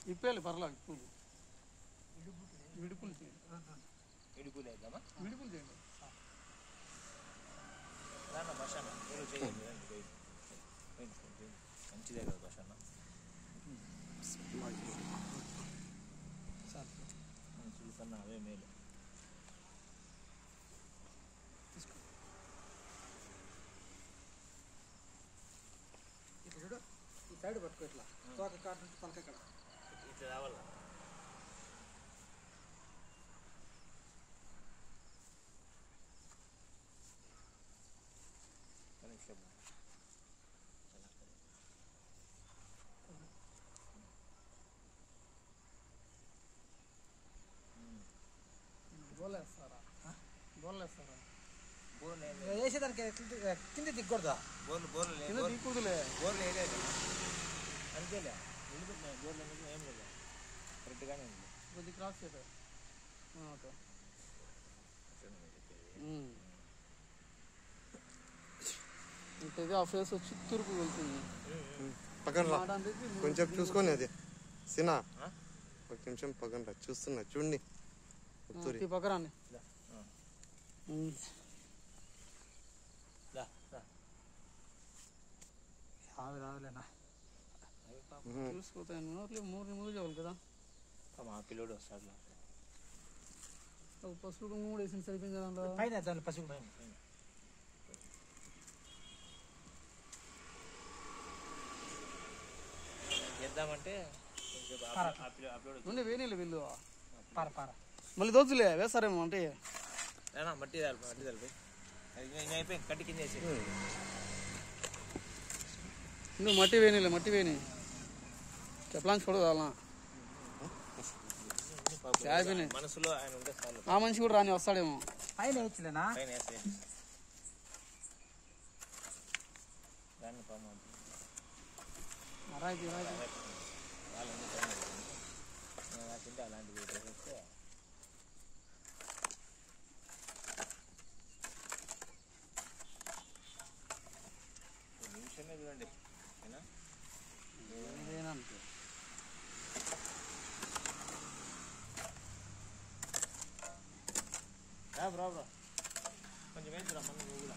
ఇప్పేయాలి పర్లా ఇప్పులు విడుపులు చేయండి విడుపులు వేద్దామా విడుపులు చేయండి బషాన మంచిదే కదా బషాన మనుషులు కన్నా అవే మేలు చూడు ఈ సైడ్ పట్టుకో ఇట్లా తోక కాటు నుంచి తలక ఇక్కడ ఇట్లా రావాలా బోలేస్తారా బోలేస్తారా వేసేదానికి కింద దిగకూడదా బోర్లు దిక్కుదులే బోర్లు వేయలేదు అంతేలే నిలుపుతున్నాయి బోర్లు అనేది ఏం లేదు కరెక్ట్గానే ఉంది కొద్ది క్రాస్ చేశారు ఓకే ఇంకైతే ఆ ఫేస్ వచ్చి తూర్పు వెళ్తుంది పక్కన కొంచెం చూసుకొని అది సినా ఒక నిమిషం పక్కన చూస్తున్నా చూడండి పక్కరాన్ని రాదులేనా చూసుకోతాయి మూడు చాలు కదా మా పిల్లోడు వస్తాడు పసుపు మూడు వేసిన సరిపోయింది దాంట్లో పైన దాంట్లో పసుపు పైన చేద్దామంటే నుండి వేణీళ్ళు వీళ్ళు మళ్ళీ దోచులే వేస్తారేమో అంటే మట్టి తలిపి ఇంకా అయిపోయి కట్టి కింద వేసి నువ్వు మట్టి వేణీలే మట్టి వేణి చెప్పడానికి చూడదా మనసులో ఆయన ఉంటే ఆ మనిషి కూడా రాని వస్తాడేమో పైన వేయచ్చులేనా పైన వేస్తే దాన్ని వాళ్ళంటే అలాంటివి వేస్తే నిమిషమే చూడండి ఏదేనంటే బ్రో కొంచెం వేసుకురా మన నువ్వు కూడా